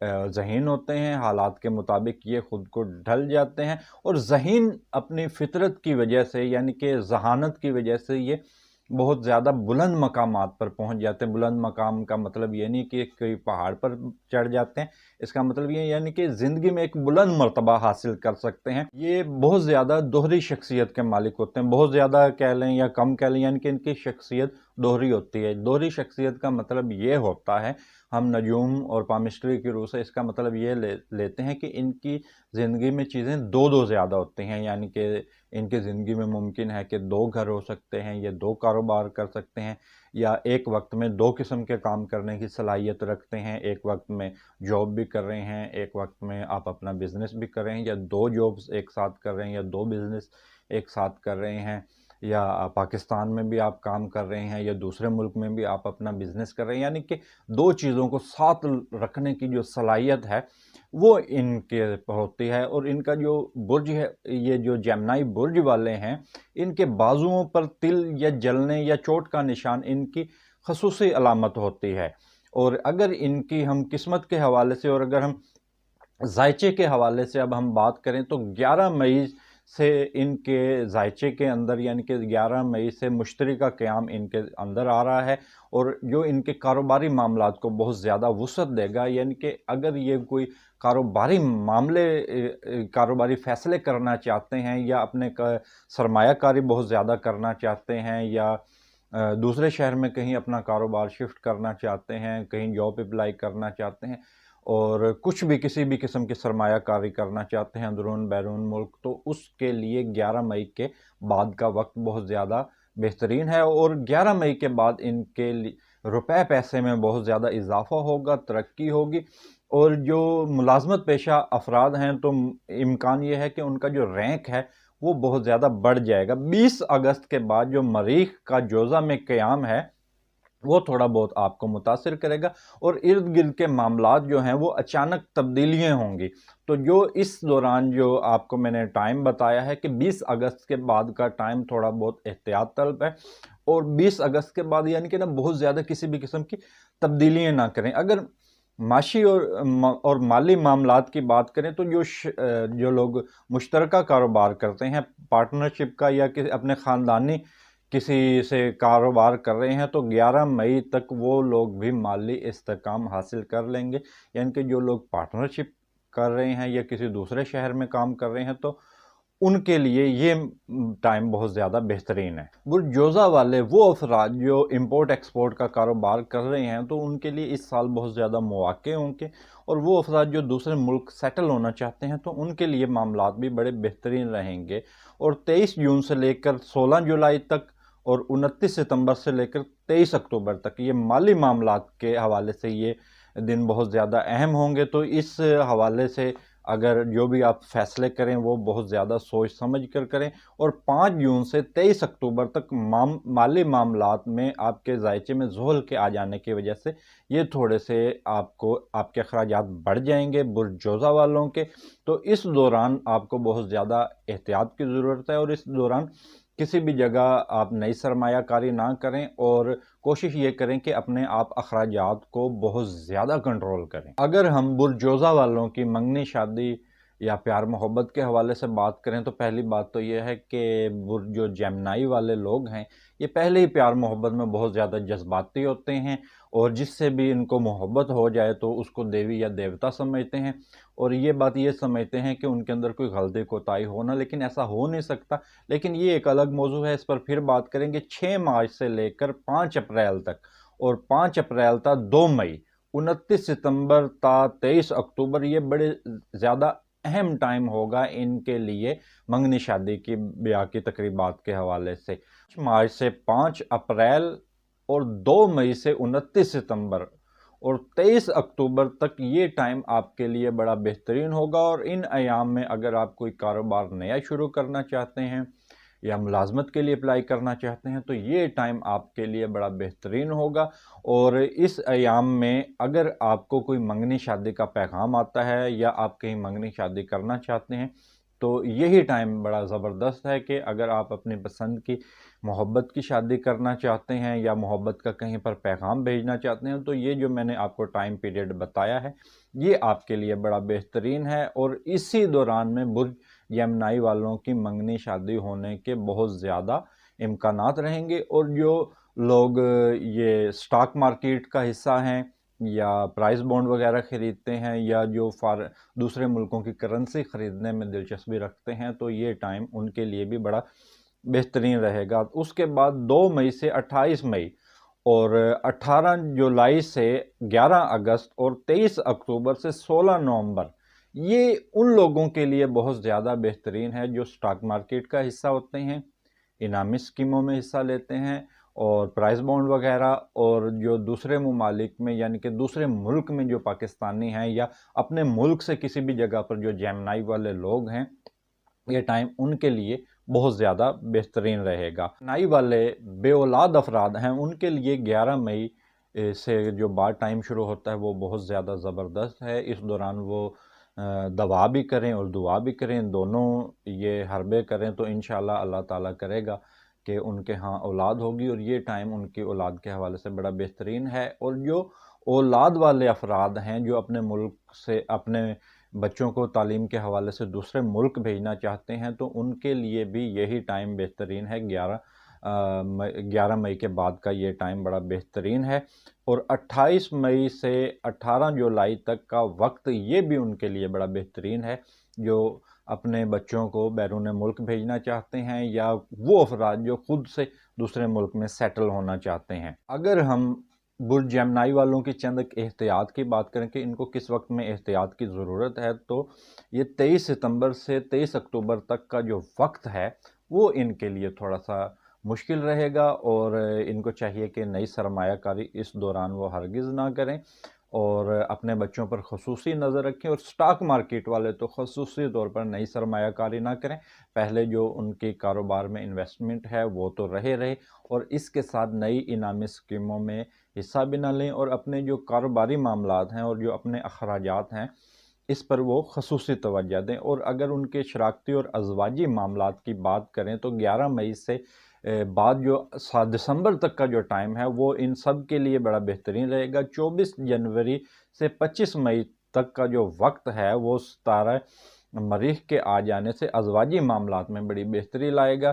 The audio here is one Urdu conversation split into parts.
ذہین ہوتے ہیں، حالات کے مطابق یہ خود کو ڈھل جاتے ہیں، اور ذہین اپنی فطرت کی وجہ سے یعنی کہ ذہانت کی وجہ سے یہ بہت زیادہ بلند مقامات پر پہنچ جاتے ہیں۔ بلند مقام کا مطلب یہ نہیں کہ کوئی پہاڑ پر چڑھ جاتے ہیں، اس کا مطلب یہ یعنی کہ زندگی میں ایک بلند مرتبہ حاصل کر سکتے ہیں۔ یہ بہت زیادہ دوہری شخصیت کے مالک ہوتے ہیں، بہت زیادہ کہہ لیں یا کم کہہ لیں، یعنی کہ ان کی شخصیت دوہری ہوتی ہے۔ دوہری شخصیت کا مطلب یہ ہوتا ہے، ہم نجوم اور پامسٹری کی روح سے اس کا مطلب یہ لیتے ہیں کہ ان کی زندگی میں چیزیں دو زیادہ ہوتی ہیں، یعنی کہ ان کی زندگی میں ممکن ہے کہ 2 گھر ہو سکتے ہیں، یا 2 کاروبار کر سکتے ہیں، یا ایک وقت میں 2 قسم کے کام کرنے کی صلاحیت رکھتے ہیں، ایک وقت میں جاب بھی کر رہے ہیں، ایک وقت میں آپ اپنا بزنس بھی کر رہے ہیں، یا 2 جابز ایک ساتھ کر رہے ہیں، یا 2 بزنس ایک ساتھ کر رہے ہیں، یا پاکستان میں بھی آپ کام کر رہے ہیں، یا دوسرے ملک میں بھی آپ اپنا بزنس کر رہے ہیں، یعنی کہ 2 چیزوں کو ساتھ رکھنے کی جو صلاحیت ہے وہ ان کے ہوتی ہے۔ اور ان کا جو برج ہے، یہ جو جیمنائی برج والے ہیں، ان کے بازوؤں پر تل یا جلنے یا چوٹ کا نشان ان کی خصوصی علامت ہوتی ہے۔ اور اگر ان کی ہم قسمت کے حوالے سے اور اگر ہم ذائچے کے حوالے سے اب ہم بات کریں تو 11 مئی سے ان کے ذائچے کے اندر یعنی کہ 11 مئی سے مشتری کا قیام ان کے اندر آ رہا ہے، اور جو ان کے کاروباری معاملات کو بہت زیادہ وسعت دے گا، یعنی کہ اگر یہ کوئی کاروباری فیصلے کرنا چاہتے ہیں، یا اپنے سرمایہ کاری بہت زیادہ کرنا چاہتے ہیں، یا دوسرے شہر میں کہیں اپنا کاروبار شفٹ کرنا چاہتے ہیں، کہیں جاب اپلائی کرنا چاہتے ہیں، اور کچھ بھی کسی بھی قسم کی سرمایہ کاری کرنا چاہتے ہیں اندرون بیرون ملک، تو اس کے لیے 11 مئی کے بعد کا وقت بہت زیادہ بہترین ہے۔ اور 11 مئی کے بعد ان کے روپے پیسے میں بہت زیادہ اضافہ ہوگا، ترقی ہوگی، اور جو ملازمت پیشہ افراد ہیں تو امکان یہ ہے کہ ان کا جو رینک ہے وہ بہت زیادہ بڑھ جائے گا۔ 20 اگست کے بعد جو مریخ کا جوزہ میں قیام ہے وہ تھوڑا بہت آپ کو متاثر کرے گا، اور ارد گرد کے معاملات جو ہیں وہ اچانک تبدیلیاں ہوں گی۔ تو جو اس دوران جو آپ کو میں نے ٹائم بتایا ہے کہ 20 اگست کے بعد کا ٹائم تھوڑا بہت احتیاط طلب ہے، اور 20 اگست کے بعد یعنی کہ بہت زیادہ کسی بھی قسم کی تبدیلیاں نہ کریں۔ اگر معاشی اور مالی معاملات کی بات کریں تو جو لوگ مشترکہ کاروبار کرتے ہیں، پارٹنرشپ کا یا اپنے خاندانی کسی سے کاروبار کر رہے ہیں، تو 11 مئی تک وہ لوگ بھی مالی استحکام حاصل کر لیں گے۔ یعنی کہ جو لوگ پارٹنرشپ کر رہے ہیں یا کسی دوسرے شہر میں کام کر رہے ہیں تو ان کے لیے یہ ٹائم بہت زیادہ بہترین ہے۔ برج جوزہ والے وہ افراد جو امپورٹ ایکسپورٹ کا کاروبار کر رہے ہیں تو ان کے لیے اس سال بہت زیادہ مواقع ہوں گے، اور وہ افراد جو دوسرے ملک سیٹل ہونا چاہتے ہیں تو ان کے لیے معاملات بھی بڑے بہترین رہیں گے۔ اور 23 جون سے لے کر 16 جولائی تک اور 29 ستمبر سے لے کر 23 اکتوبر تک یہ مالی معاملات کے حوالے سے یہ دن بہت زیادہ اہم ہوں گے۔ تو اس حوالے سے اگر جو بھی آپ فیصلے کریں وہ بہت زیادہ سوچ سمجھ کر کریں، اور 5 جون سے 23 اکتوبر تک مالی معاملات میں آپ کے ذائچے میں زحل کے آ جانے کی وجہ سے یہ تھوڑے سے آپ کے اخراجات بڑھ جائیں گے برج جوزہ والوں کے۔ تو اس دوران آپ کو بہت زیادہ احتیاط کی ضرورت ہے، اور اس دوران کسی بھی جگہ آپ نئی سرمایہ کاری نہ کریں، اور کوشش یہ کریں کہ اپنے آپ اخراجات کو بہت زیادہ کنٹرول کریں۔ اگر ہم برج جوزہ والوں کی منگنی شادی یا پیار محبت کے حوالے سے بات کریں تو پہلی بات تو یہ ہے کہ جو جیمنائی والے لوگ ہیں یہ پہلے ہی پیار محبت میں بہت زیادہ جذباتی ہوتے ہیں، اور جس سے بھی ان کو محبت ہو جائے تو اس کو دیوی یا دیوتا سمجھتے ہیں، اور یہ بات یہ سمجھتے ہیں کہ ان کے اندر کوئی غلطی کوتاہی ہونا، لیکن ایسا ہو نہیں سکتا۔ لیکن یہ ایک الگ موضوع ہے، اس پر پھر بات کریں گے۔ 6 مارچ سے لے کر 5 اپریل تک، اور 5 اپریل تا 2 مئی، 29 ستمبر تا 23 اکتوبر یہ بڑے زیادہ اہم ٹائم ہوگا ان کے لیے منگنی شادی کی بیاہ کی تقریبات کے حوالے سے۔ 5 مارچ سے 5 اپریل اور 2 مئی سے 29 ستمبر اور 23 اکتوبر تک یہ ٹائم آپ کے لیے بڑا بہترین ہوگا، اور ان ایام میں اگر آپ کوئی کاروبار نیا شروع کرنا چاہتے ہیں یا ملازمت کے لیے اپلائی کرنا چاہتے ہیں تو یہ ٹائم آپ کے لیے بڑا بہترین ہوگا۔ اور اس ایام میں اگر آپ کو کوئی منگنی شادی کا پیغام آتا ہے یا آپ کہیں منگنی شادی کرنا چاہتے ہیں تو یہی ٹائم بڑا زبردست ہے کہ اگر آپ اپنی پسند کی محبت کی شادی کرنا چاہتے ہیں یا محبت کا کہیں پر پیغام بھیجنا چاہتے ہیں، تو یہ جو میں نے آپ کو ٹائم پیریڈ بتایا ہے یہ آپ کے لیے بڑا بہترین ہے، اور اسی دوران میں برج جیمنائی والوں کی منگنی شادی ہونے کے بہت زیادہ امکانات رہیں گے۔ اور جو لوگ یہ سٹاک مارکیٹ کا حصہ ہیں یا پرائز بونڈ وغیرہ خریدتے ہیں یا جو دوسرے ملکوں کی کرنسی خریدنے میں دلچسپی رکھتے ہیں، تو یہ ٹائم ان کے لیے بھی بڑا بہترین رہے گا۔ اس کے بعد 2 مئی سے 28 مئی اور 18 جولائی سے 11 اگست اور 23 اکتوبر سے 16 نومبر یہ ان لوگوں کے لیے بہت زیادہ بہترین ہے جو سٹاک مارکیٹ کا حصہ ہوتے ہیں، انعامی اسکیموں میں حصہ لیتے ہیں اور پرائز بونڈ وغیرہ، اور جو دوسرے ممالک میں یعنی کہ دوسرے ملک میں جو پاکستانی ہیں یا اپنے ملک سے کسی بھی جگہ پر جو جیمنائی والے لوگ ہیں، یہ ٹائم ان کے لیے بہت زیادہ بہترین رہے گا۔ جیمنائی والے بے اولاد افراد ہیں، ان کے لیے 11 مئی سے جو بعد ٹائم شروع ہوتا ہے وہ بہت زیادہ زبردست ہے۔ اس دوران وہ دعا بھی کریں اور دعا بھی کریں، دونوں یہ حربے کریں تو انشاءاللہ اللہ تعالیٰ کرے گا کہ ان کے ہاں اولاد ہوگی، اور یہ ٹائم ان کی اولاد کے حوالے سے بڑا بہترین ہے۔ اور جو اولاد والے افراد ہیں جو اپنے ملک سے اپنے بچوں کو تعلیم کے حوالے سے دوسرے ملک بھیجنا چاہتے ہیں تو ان کے لیے بھی یہی ٹائم بہترین ہے۔ 11 مئی کے بعد کا یہ ٹائم بڑا بہترین ہے، اور 28 مئی سے 18 جولائی تک کا وقت یہ بھی ان کے لیے بڑا بہترین ہے جو اپنے بچوں کو بیرون ملک بھیجنا چاہتے ہیں یا وہ افراد جو خود سے دوسرے ملک میں سیٹل ہونا چاہتے ہیں۔ اگر ہم برج جیمنائی والوں کی چند احتیاط کی بات کریں کہ ان کو کس وقت میں احتیاط کی ضرورت ہے، تو یہ 23 ستمبر سے 23 اکتوبر تک کا جو وقت ہے وہ ان کے لیے تھوڑا سا مشکل رہے گا، اور ان کو چاہیے کہ نئی سرمایہ کاری اس دوران وہ ہرگز نہ کریں اور اپنے بچوں پر خصوصی نظر رکھیں، اور سٹاک مارکیٹ والے تو خصوصی طور پر نئی سرمایہ کاری نہ کریں۔ پہلے جو ان کی کاروبار میں انویسٹمنٹ ہے وہ تو رہے اور اس کے ساتھ نئی انعامی اسکیموں میں حصہ بھی نہ لیں، اور اپنے جو کاروباری معاملات ہیں اور جو اپنے اخراجات ہیں اس پر وہ خصوصی توجہ دیں۔ اور اگر ان کے شراکتی اور ازواجی معاملات کی بات کریں تو 11 مئی سے بعد جو 7 دسمبر تک کا جو ٹائم ہے وہ ان سب کے لیے بڑا بہترین رہے گا۔ 24 جنوری سے 25 مئی تک کا جو وقت ہے وہ ستارہ مریخ کے آ جانے سے ازواجی معاملات میں بڑی بہتری لائے گا،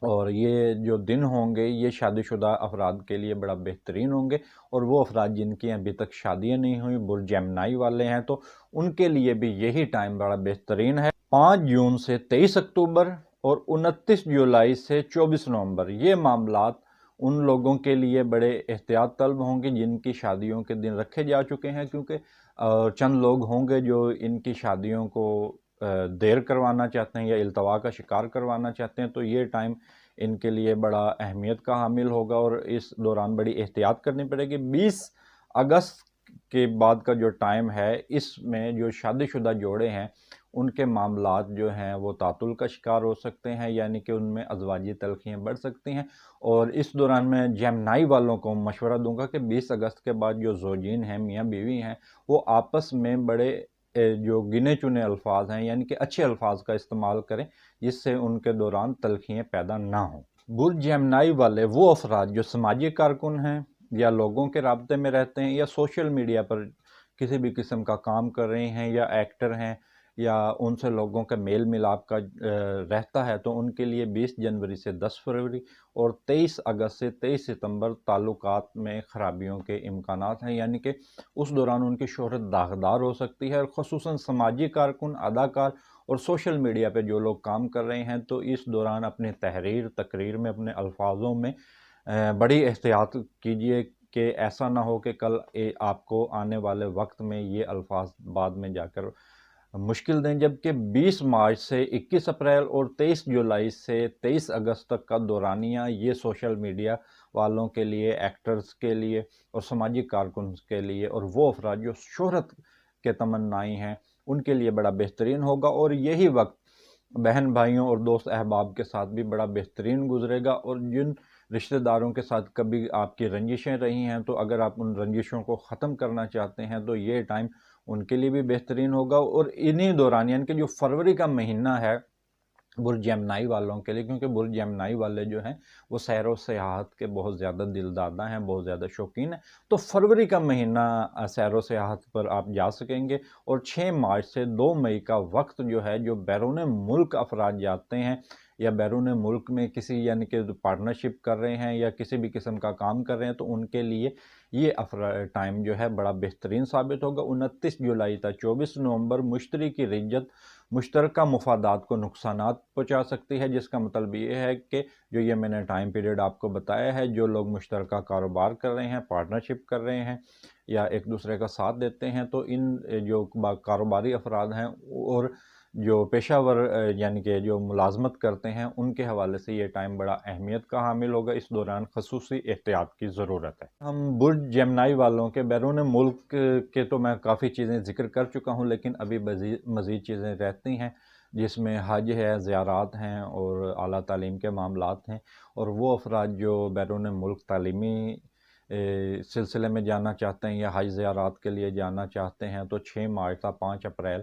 اور یہ جو دن ہوں گے یہ شادی شدہ افراد کے لیے بڑا بہترین ہوں گے، اور وہ افراد جن کی ابھی تک شادیاں نہیں ہوئیں برج جیمنائی والے ہیں تو ان کے لیے بھی یہی ٹائم بڑا بہترین ہے۔ 5 جون سے 23 اکتوبر اور 29 جولائی سے 24 نومبر یہ معاملات ان لوگوں کے لیے بڑے احتیاط طلب ہوں گے جن کی شادیوں کے دن رکھے جا چکے ہیں، کیونکہ چند لوگ ہوں گے جو ان کی شادیوں کو دیر کروانا چاہتے ہیں یا التوا کا شکار کروانا چاہتے ہیں، تو یہ ٹائم ان کے لیے بڑا اہمیت کا حامل ہوگا اور اس دوران بڑی احتیاط کرنی پڑے گی۔ 20 اگست کے بعد کا جو ٹائم ہے اس میں جو شادی شدہ جوڑے ہیں ان کے معاملات جو ہیں وہ تعطل کا شکار ہو سکتے ہیں، یعنی کہ ان میں ازواجی تلخیاں بڑھ سکتی ہیں، اور اس دوران میں جیمنائی والوں کو مشورہ دوں گا کہ 20 اگست کے بعد جو زوجین ہیں، میاں بیوی ہیں، وہ آپس میں بڑے جو گنے چنے الفاظ ہیں یعنی کہ اچھے الفاظ کا استعمال کریں جس سے ان کے دوران تلخیاں پیدا نہ ہوں۔ برج جیمنائی والے وہ افراد جو سماجی کارکن ہیں یا لوگوں کے رابطے میں رہتے ہیں یا سوشل میڈیا پر کسی بھی قسم کا کام کر رہے ہیں یا ایکٹر ہیں یا ان سے لوگوں کا میل ملاپ کا رہتا ہے، تو ان کے لیے 20 جنوری سے 10 فروری اور 23 اگست سے 23 ستمبر تعلقات میں خرابیوں کے امکانات ہیں، یعنی کہ اس دوران ان کی شہرت داغدار ہو سکتی ہے، اور خصوصاً سماجی کارکن، اداکار اور سوشل میڈیا پہ جو لوگ کام کر رہے ہیں تو اس دوران اپنے تقریر میں اپنے الفاظوں میں بڑی احتیاط کیجیے کہ ایسا نہ ہو کہ کل آپ کو آنے والے وقت میں یہ الفاظ بعد میں جا کر مشکل دیں۔ جبکہ 20 مارچ سے 21 اپریل اور 23 جولائی سے 23 اگست تک کا دورانیہ یہ سوشل میڈیا والوں کے لیے، ایکٹرز کے لیے اور سماجی کارکنز کے لیے اور وہ افراد جو شہرت کے تمنائی ہیں ان کے لیے بڑا بہترین ہوگا، اور یہی وقت بہن بھائیوں اور دوست احباب کے ساتھ بھی بڑا بہترین گزرے گا، اور جن رشتہ داروں کے ساتھ کبھی آپ کی رنجشیں رہی ہیں تو اگر آپ ان رنجشوں کو ختم کرنا چاہتے ہیں تو یہ ٹائم ان کے لیے بھی بہترین ہوگا۔ اور انہی دوران یعنی کہ جو فروری کا مہینہ ہے برج جیمنائی والوں کے لیے، کیونکہ برج جیمنائی والے جو ہیں وہ سیر و سیاحت کے بہت زیادہ دلدادہ ہیں، بہت زیادہ شوقین ہیں، تو فروری کا مہینہ سیر و سیاحت پر آپ جا سکیں گے۔ اور 6 مارچ سے 2 مئی کا وقت جو ہے، جو بیرون ملک افراد جاتے ہیں یا بیرون ملک میں کسی یعنی کہ پارٹنرشپ کر رہے ہیں یا کسی بھی قسم کا کام کر رہے ہیں، تو ان کے لیے یہ ٹائم جو ہے بڑا بہترین ثابت ہوگا۔ 29 جولائی تا 24 نومبر مشتری کی رجت مشترکہ مفادات کو نقصانات پہنچا سکتی ہے، جس کا مطلب یہ ہے کہ جو یہ میں نے ٹائم پیریڈ آپ کو بتایا ہے، جو لوگ مشترکہ کاروبار کر رہے ہیں، پارٹنرشپ کر رہے ہیں یا ایک دوسرے کا ساتھ دیتے ہیں، تو ان جو کاروباری افراد ہیں اور جو پیشہ ور یعنی کہ جو ملازمت کرتے ہیں، ان کے حوالے سے یہ ٹائم بڑا اہمیت کا حامل ہوگا۔ اس دوران خصوصی احتیاط کی ضرورت ہے۔ ہم برج جیمنائی والوں کے بیرون ملک کے تو میں کافی چیزیں ذکر کر چکا ہوں، لیکن ابھی مزید چیزیں رہتی ہیں، جس میں حج ہے، زیارات ہیں اور اعلیٰ تعلیم کے معاملات ہیں۔ اور وہ افراد جو بیرون ملک تعلیمی سلسلے میں جانا چاہتے ہیں یا حج زیارات کے لیے جانا چاہتے ہیں، تو 6 مارچ تا 5 اپریل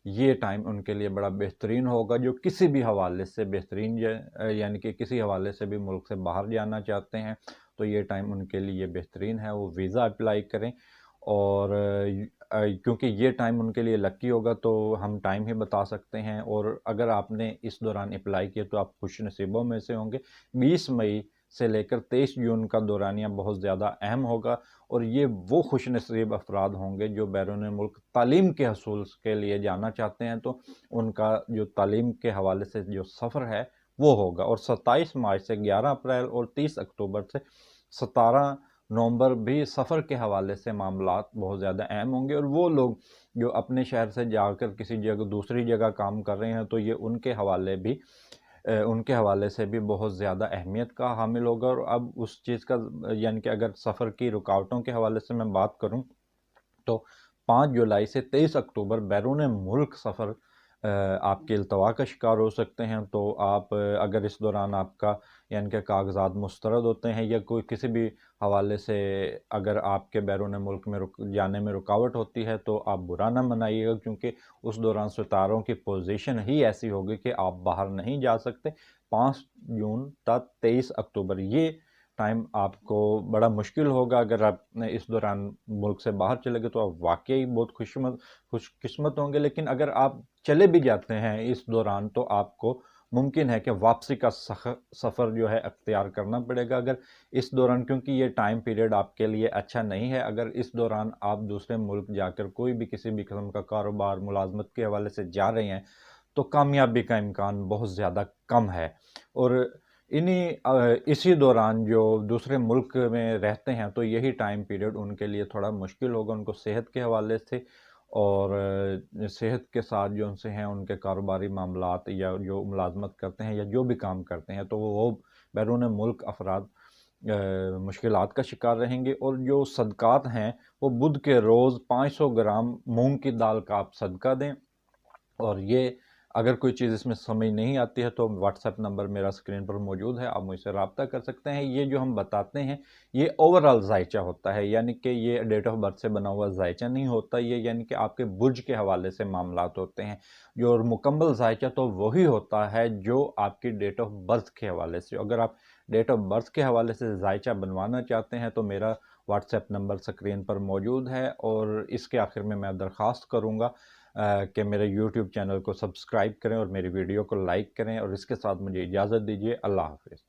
یہ ٹائم ان کے لیے بڑا بہترین ہوگا۔ جو کسی بھی حوالے سے بہترین یعنی کہ کسی حوالے سے بھی ملک سے باہر جانا چاہتے ہیں، تو یہ ٹائم ان کے لیے بہترین ہے، وہ ویزا اپلائی کریں۔ اور کیونکہ یہ ٹائم ان کے لیے لکی ہوگا تو ہم ٹائم ہی بتا سکتے ہیں، اور اگر آپ نے اس دوران اپلائی کیا تو آپ خوش نصیبوں میں سے ہوں گے۔ 20 مئی سے لے کر 23 جون کا دورانیہ بہت زیادہ اہم ہوگا، اور یہ وہ خوش نصیب افراد ہوں گے جو بیرون ملک تعلیم کے حصول کے لیے جانا چاہتے ہیں، تو ان کا جو تعلیم کے حوالے سے جو سفر ہے وہ ہوگا۔ اور 27 مارچ سے 11 اپریل اور 30 اکتوبر سے 17 نومبر بھی سفر کے حوالے سے معاملات بہت زیادہ اہم ہوں گے، اور وہ لوگ جو اپنے شہر سے جا کر کسی جگہ دوسری جگہ کام کر رہے ہیں، تو یہ ان کے حوالے سے بھی بہت زیادہ اہمیت کا حامل ہوگا۔ اور اب اس چیز کا یعنی کہ اگر سفر کی رکاوٹوں کے حوالے سے میں بات کروں تو 5 جولائی سے 23 اکتوبر بیرون ملک سفر آپ کے التوا کا شکار ہو سکتے ہیں۔ تو آپ اگر اس دوران آپ کا یعنی کہ کاغذات مسترد ہوتے ہیں یا کوئی کسی بھی حوالے سے اگر آپ کے بیرون ملک میں جانے میں رکاوٹ ہوتی ہے، تو آپ برا نہ منائیے گا، کیونکہ اس دوران ستاروں کی پوزیشن ہی ایسی ہوگی کہ آپ باہر نہیں جا سکتے۔ 5 جون تا 23 اکتوبر یہ ٹائم آپ کو بڑا مشکل ہوگا۔ اگر آپ اس دوران ملک سے باہر چلے گئے تو آپ واقعی بہت خوش قسمت ہوں گے، لیکن اگر آپ چلے بھی جاتے ہیں اس دوران تو آپ کو ممکن ہے کہ واپسی کا سفر جو ہے اختیار کرنا پڑے گا۔ اگر اس دوران کیونکہ یہ ٹائم پیریڈ آپ کے لیے اچھا نہیں ہے، اگر اس دوران آپ دوسرے ملک جا کر کوئی بھی کسی بھی قسم کا کاروبار ملازمت کے حوالے سے جا رہے ہیں تو کامیابی کا امکان بہت زیادہ کم ہے۔ اور اسی دوران جو دوسرے ملک میں رہتے ہیں تو یہی ٹائم پیریڈ ان کے لیے تھوڑا مشکل ہوگا، ان کو صحت کے حوالے سے اور صحت کے ساتھ جو ان سے ہیں ان کے کاروباری معاملات یا جو ملازمت کرتے ہیں یا جو بھی کام کرتے ہیں، تو وہ بیرون ملک افراد مشکلات کا شکار رہیں گے۔ اور جو صدقات ہیں وہ بدھ کے روز 500 گرام مونگ کی دال کا آپ صدقہ دیں۔ اور یہ اگر کوئی چیز اس میں سمجھ نہیں آتی ہے تو واٹس ایپ نمبر میرا اسکرین پر موجود ہے، آپ مجھ سے رابطہ کر سکتے ہیں۔ یہ جو ہم بتاتے ہیں یہ اوورال ذائچہ ہوتا ہے، یعنی کہ یہ ڈیٹ آف برتھ سے بنا ہوا ذائچہ نہیں ہوتا، یہ یعنی کہ آپ کے برج کے حوالے سے معاملات ہوتے ہیں۔ جو مکمل ذائچہ تو وہی ہوتا ہے جو آپ کی ڈیٹ آف برتھ کے حوالے سے۔ اگر آپ ڈیٹ آف برتھ کے حوالے سے ذائچہ بنوانا چاہتے ہیں تو میرا واٹس ایپ نمبر اسکرین پر موجود ہے، اور اس کے آخر میں درخواست کروں گا کہ میرے یوٹیوب چینل کو سبسکرائب کریں اور میری ویڈیو کو لائک کریں، اور اس کے ساتھ مجھے اجازت دیجیے۔ اللہ حافظ۔